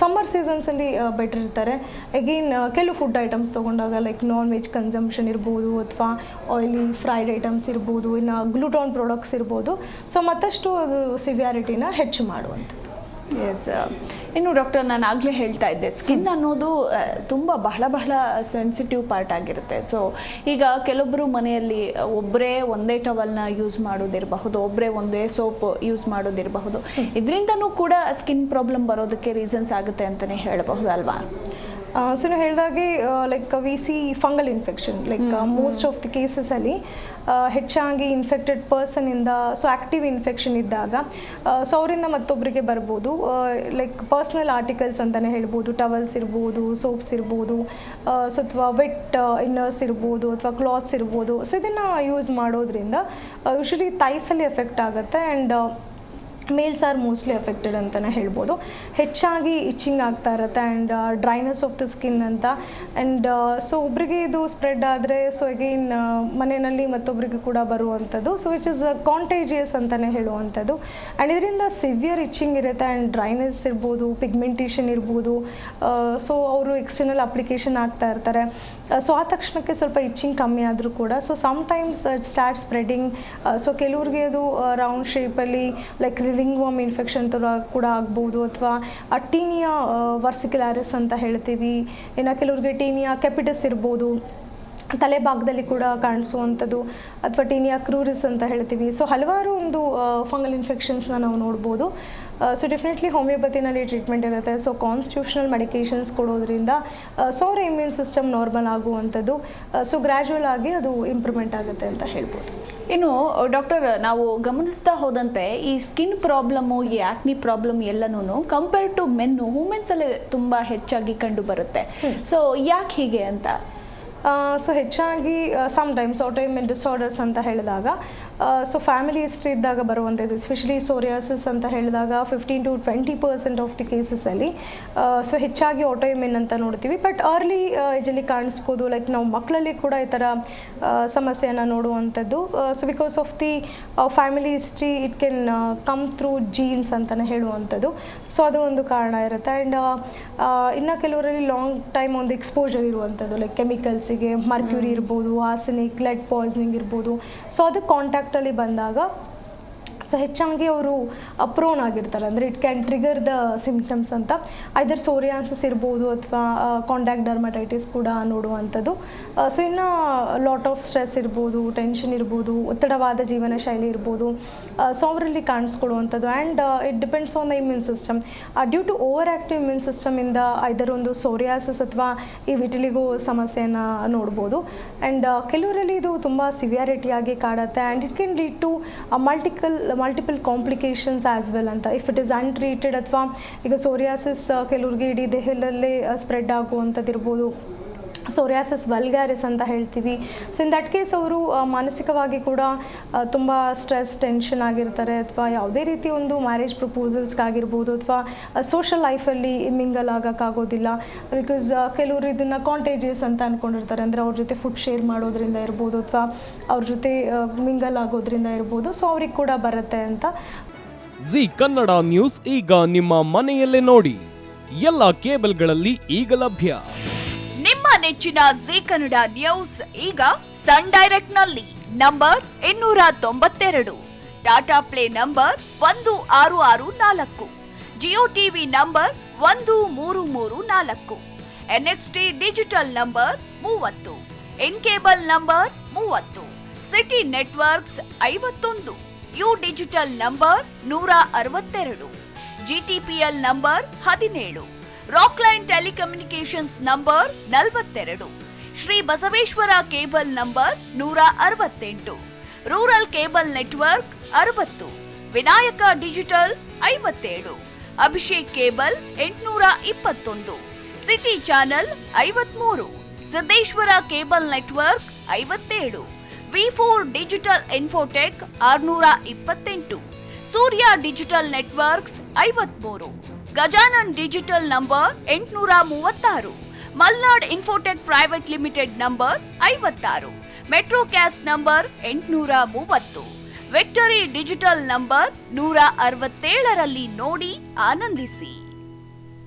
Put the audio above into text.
Summer ಸೀಸನ್ಸಲ್ಲಿ better ಇರ್ತಾರೆ. Again ಕೆಲವು food items ತೊಗೊಂಡಾಗ ಲೈಕ್ ನಾನ್ ವೆಜ್ ಕನ್ಸಂಪ್ಷನ್ ಇರ್ಬೋದು ಅಥವಾ ಆಯಿಲಿ ಫ್ರೈಡ್ ಐಟಮ್ಸ್ ಇರ್ಬೋದು, ಇನ್ನು ಗ್ಲೂಟಾನ್ ಪ್ರಾಡಕ್ಟ್ಸ್ ಇರ್ಬೋದು. ಸೊ ಮತ್ತಷ್ಟು ಅದು ಸಿವಿಯಾರಿಟಿನ ಹೆಚ್ಚು ಮಾಡುವಂಥದ್ದು. ಎಸ್. ಇನ್ನು ಡಾಕ್ಟರ್, ನಾನು ಆಗಲೇ ಹೇಳ್ತಾ ಇದ್ದೆ, ಸ್ಕಿನ್ ಅನ್ನೋದು ತುಂಬ ಬಹಳ ಸೆನ್ಸಿಟಿವ್ ಪಾರ್ಟ್ ಆಗಿರುತ್ತೆ. ಸೊ ಈಗ ಕೆಲವೊಬ್ಬರು ಮನೆಯಲ್ಲಿ ಒಬ್ಬರೇ ಒಂದೇ ಟವಲ್ನ ಯೂಸ್ ಮಾಡೋದಿರಬಹುದು, ಒಬ್ಬರೇ ಒಂದೇ ಸೋಪ್ ಯೂಸ್ ಮಾಡೋದಿರಬಹುದು. ಇದರಿಂದನೂ ಕೂಡ ಸ್ಕಿನ್ ಪ್ರಾಬ್ಲಮ್ ಬರೋದಕ್ಕೆ ರೀಸನ್ಸ್ ಆಗುತ್ತೆ ಅಂತಲೇ ಹೇಳಬಹುದು ಅಲ್ವಾ? ಸೊ ನೀವು ಹೇಳಿದಾಗೆ like we see fungal infection like most of the ಕೇಸಸಲ್ಲಿ ಹೆಚ್ಚಾಗಿ ಇನ್ಫೆಕ್ಟೆಡ್ ಪರ್ಸನಿಂದ, ಸೊ ಆ್ಯಕ್ಟಿವ್ ಇನ್ಫೆಕ್ಷನ್ ಇದ್ದಾಗ ಸೊ ಅವರಿಂದ ಮತ್ತೊಬ್ಬರಿಗೆ ಬರ್ಬೋದು. ಲೈಕ್ ಪರ್ಸ್ನಲ್ ಆರ್ಟಿಕಲ್ಸ್ ಅಂತಲೇ ಹೇಳ್ಬೋದು, ಟವಲ್ಸ್ ಇರ್ಬೋದು, ಸೋಪ್ಸ್ ಇರ್ಬೋದು, ಸೊ ಅಥವಾ ವೆಟ್ ಇನ್ನರ್ಸ್ ಇರ್ಬೋದು ಅಥವಾ ಕ್ಲಾತ್ಸ್ ಇರ್ಬೋದು. ಸೊ ಇದನ್ನು ಯೂಸ್ ಮಾಡೋದ್ರಿಂದ ಯೂಶ್ವಲಿ ಥೈಸಲ್ಲಿ ಎಫೆಕ್ಟ್ ಆಗುತ್ತೆ and males are mostly affected ಅಂತಲೇ ಹೇಳ್ಬೋದು. ಹೆಚ್ಚಾಗಿ ಇಚ್ಚಿಂಗ್ ಆಗ್ತಾ ಇರುತ್ತೆ and dryness of the skin ಅಂತ. ಆ್ಯಂಡ್ ಸೊ ಒಬ್ಬರಿಗೆ ಇದು ಸ್ಪ್ರೆಡ್ ಆದರೆ ಸೊ ಅಗೇನ್ ಮನೆಯಲ್ಲಿ ಮತ್ತೊಬ್ಬರಿಗೆ ಕೂಡ ಬರುವಂಥದ್ದು. ಸೊ ವಿಚ್ ಇಸ್ ಕಾಂಟೇಜಿಯಸ್ ಅಂತಲೇ ಹೇಳುವಂಥದ್ದು. ಆ್ಯಂಡ್ ಇದರಿಂದ ಸಿವಿಯರ್ ಇಚ್ಚಿಂಗ್ ಇರುತ್ತೆ ಆ್ಯಂಡ್ ಡ್ರೈನೆಸ್ ಇರ್ಬೋದು, ಪಿಗ್ಮೆಂಟೇಷನ್ ಇರ್ಬೋದು. ಸೊ ಅವರು ಎಕ್ಸ್ಟರ್ನಲ್ ಅಪ್ಲಿಕೇಶನ್ ಆಗ್ತಾ ಇರ್ತಾರೆ. ಸೊ ಆ ತಕ್ಷಣಕ್ಕೆ ಸ್ವಲ್ಪ ಇಚ್ಚಿಂಗ್ ಕಮ್ಮಿ ಆದರೂ ಕೂಡ so sometimes it start spreading. So ಕೆಲವ್ರಿಗೆ ಅದು ರೌಂಡ್ ಶೇಪಲ್ಲಿ ಲೈಕ್ ರಿಂಗ್ ವಾರ್ಮ್ ಇನ್ಫೆಕ್ಷನ್ ಥರ ಕೂಡ ಆಗ್ಬೋದು, ಅಥವಾ ಟೀನಿಯಾ ವರ್ಸಿಕ್ಯುಲಾರಿಸ್ ಅಂತ ಹೇಳ್ತೀವಿ. ಇನ್ನು ಕೆಲವ್ರಿಗೆ ಟೀನಿಯಾ ಕೆಪಿಟಸ್ ಇರ್ಬೋದು, ತಲೆ ಭಾಗದಲ್ಲಿ ಕೂಡ ಕಾಣಿಸುವಂಥದ್ದು, ಅಥವಾ ಟೀನಿಯಾ ಕ್ರೂರಿಸ್ ಅಂತ ಹೇಳ್ತೀವಿ. ಸೊ ಹಲವಾರು ಒಂದು ಫಂಗಲ್ ಇನ್ಫೆಕ್ಷನ್ಸ್ನ ನಾವು ನೋಡ್ಬೋದು. ಸೊ ಡೆಫಿನೆಟ್ಲಿ ಹೋಮಿಯೋಪತಿನಲ್ಲಿ ಟ್ರೀಟ್ಮೆಂಟ್ ಇರುತ್ತೆ. ಸೊ ಕಾನ್ಸ್ಟಿಟ್ಯೂಷನಲ್ ಮೆಡಿಕೇಷನ್ಸ್ ಕೊಡೋದ್ರಿಂದ ಸೊ ಅವರ ಇಮ್ಯೂನ್ ಸಿಸ್ಟಮ್ ನಾರ್ಮಲ್ ಆಗುವಂಥದ್ದು. ಸೊ ಗ್ರ್ಯಾಜುವಲ್ ಆಗಿ ಅದು ಇಂಪ್ರೂವ್ಮೆಂಟ್ ಆಗುತ್ತೆ ಅಂತ ಹೇಳ್ಬೋದು. ಇನ್ನು ಡಾಕ್ಟರ್, ನಾವು ಗಮನಿಸ್ತಾ ಹೋದಂತೆ ಈ ಸ್ಕಿನ್ ಪ್ರಾಬ್ಲಮ್ಮು, ಈ ಆಕ್ನಿ ಪ್ರಾಬ್ಲಮ್ ಎಲ್ಲನೂ ಕಂಪೇರ್ ಟು ಮೆನ್ನು ವುಮೆನ್ಸಲ್ಲಿ ತುಂಬ ಹೆಚ್ಚಾಗಿ ಕಂಡು ಬರುತ್ತೆ. ಸೊ ಯಾಕೆ ಹೀಗೆ ಅಂತ? ಸೊ ಹೆಚ್ಚಾಗಿ ಸಮ್ಟೈಮ್ಸ್ ಆಟೋಇಮ್ಯೂನ್ ಡಿಸಾರ್ಡರ್ಸ್ ಅಂತ ಹೇಳಿದಾಗ ಸೊ ಫ್ಯಾಮಿಲಿ ಹಿಸ್ಟ್ರಿ ಇದ್ದಾಗ ಬರುವಂಥದ್ದು, ಎಸ್ಪೆಷಲಿ ಸೋರಿಯಾಸಿಸ್ ಅಂತ ಹೇಳಿದಾಗ 15 to 20% ಆಫ್ ದಿ ಕೇಸಸಲ್ಲಿ ಸೊ ಹೆಚ್ಚಾಗಿ ಆಟೋಇಮ್ಯೂನ್ ಅಂತ ನೋಡ್ತೀವಿ. ಬಟ್ ಅರ್ಲಿ ಏಜಲ್ಲಿ ಕಾಣಿಸ್ಬೋದು. ಲೈಕ್ ನಾವು ಮಕ್ಕಳಲ್ಲಿ ಕೂಡ ಈ ಥರ ಸಮಸ್ಯೆಯನ್ನು ನೋಡುವಂಥದ್ದು. So because of the family history it can come through genes ಅಂತಲೇ ಹೇಳುವಂಥದ್ದು. ಸೊ ಅದು ಒಂದು ಕಾರಣ ಇರುತ್ತೆ. ಆ್ಯಂಡ್ ಇನ್ನು ಕೆಲವರಲ್ಲಿ ಲಾಂಗ್ ಟೈಮ್ ಒಂದು ಎಕ್ಸ್ಪೋಜರ್ ಇರುವಂಥದ್ದು, ಲೈಕ್ ಕೆಮಿಕಲ್ಸಿಗೆ, ಮರ್ಕ್ಯೂರಿ ಇರ್ಬೋದು, ಆರ್ಸೆನಿಕ್, ಲೆಡ್ ಪಾಯ್ಸನಿಂಗ್ ಇರ್ಬೋದು. ಸೊ ಅದು ಕಾಂಟ್ಯಾಕ್ಟಲ್ಲಿ ಬಂದಾಗ ಸೊ ಹೆಚ್ಚಾಗಿ ಅವರು ಪ್ರೋನ್ ಆಗಿರ್ತಾರೆ. ಅಂದರೆ it can trigger the symptoms ಅಂತ. ಐದರ್ ಸೋರಿಯಾಸಿಸ್ ಇರ್ಬೋದು ಅಥವಾ ಕಾಂಟ್ಯಾಕ್ಟ್ ಡರ್ಮಟೈಟಿಸ್ ಕೂಡ ನೋಡುವಂಥದ್ದು. ಸೊ ಇನ್ನು ಲಾಟ್ ಆಫ್ ಸ್ಟ್ರೆಸ್ ಇರ್ಬೋದು, ಟೆನ್ಷನ್ ಇರ್ಬೋದು, ಒತ್ತಡವಾದ ಜೀವನ ಶೈಲಿ ಇರ್ಬೋದು. ಸೊ ಅವರಲ್ಲಿ ಕಾಣಿಸ್ಕೊಡುವಂಥದ್ದು. And it depends on the immune system. Due to overactive immune ಸಿಸ್ಟಮಿಂದ ಐದರ್ ಒಂದು ಸೋರಿಯಾಸಿಸ್ ಅಥವಾ ಈ ವಿಟಿಲಿಗೋ ಸಮಸ್ಯೆಯನ್ನು ನೋಡ್ಬೋದು. ಆ್ಯಂಡ್ ಕೆಲವರಲ್ಲಿ ಇದು ತುಂಬ ಸಿವಿಯಾರಿಟಿಯಾಗಿ ಕಾಡುತ್ತೆ. And it can lead to multiple complications as well ಅಂತ. ಇಫ್ ಇಟ್ ಇಸ್ ಅನ್ಟ್ರೀಟೆಡ್, ಅಥವಾ ಈಗ ಸೋರಿಯಾಸಿಸ್ ಕೆಲವ್ರಿಗೆ ಇಡೀ ದೇಹದಲ್ಲೇ ಸ್ಪ್ರೆಡ್ ಆಗುವಂಥದ್ದು ಇರ್ಬೋದು, ಸೋರಿಯಾಸಿಸ್ ವಲ್ಗ್ಯಾರಿಸ್ ಅಂತ ಹೇಳ್ತೀವಿ. ಸೊ ಇನ್ ದಟ್ ಕೇಸ್ ಅವರು ಮಾನಸಿಕವಾಗಿ ಕೂಡ ತುಂಬ ಸ್ಟ್ರೆಸ್, ಟೆನ್ಷನ್ ಆಗಿರ್ತಾರೆ. ಅಥವಾ ಯಾವುದೇ ರೀತಿ ಒಂದು ಮ್ಯಾರೇಜ್ ಪ್ರಪೋಸಲ್ಸ್ಗಾಗಿರ್ಬೋದು ಅಥವಾ ಸೋಷಲ್ ಲೈಫಲ್ಲಿ ಮಿಂಗಲ್ ಆಗೋಕ್ಕಾಗೋದಿಲ್ಲ. ಬಿಕಾಸ್ ಕೆಲವರು ಇದನ್ನು ಕಾಂಟೇಜಿಯಸ್ ಅಂತ ಅಂದ್ಕೊಂಡಿರ್ತಾರೆ. ಅಂದರೆ ಅವ್ರ ಜೊತೆ ಫುಡ್ ಶೇರ್ ಮಾಡೋದ್ರಿಂದ ಇರ್ಬೋದು ಅಥವಾ ಅವ್ರ ಜೊತೆ ಮಿಂಗಲ್ ಆಗೋದ್ರಿಂದ ಇರ್ಬೋದು. ಸೊ ಅವ್ರಿಗೆ ಕೂಡ ಬರುತ್ತೆ ಅಂತ. ಜಿ ಕನ್ನಡ ನ್ಯೂಸ್ ಈಗ ನಿಮ್ಮ ಮನೆಯಲ್ಲೇ ನೋಡಿ. ಎಲ್ಲ ಕೇಬಲ್ಗಳಲ್ಲಿ ಈಗ ಲಭ್ಯ. ನಿಮ್ಮ ನೆಚ್ಚಿನ ಜಿ ಕನ್ನಡ ನ್ಯೂಸ್ ಈಗ ಸನ್ ಡೈರೆಕ್ಟ್ ನಲ್ಲಿ number 292, Tata play number 1664, Jio TV number 1334, NXT digital number 30, in cable number 30, city networks 51, U digital number 162, GTPL number 17, Rockline telecommunications number 42, Shri Basaveshwara cable number 168, rural cable network 60, Vinayaka digital 57, Abhishek cable 821, city channel 53, Siddeshwara cable network 57, ವಿ4 digital infotech 628, Surya digital networks 53, Gajanan digital number 836, Malnad infotech private limited number 56, Metrocast number 830, victory digital number 167ರಲ್ಲಿ ನೋಡಿ ಆನಂದಿಸಿ.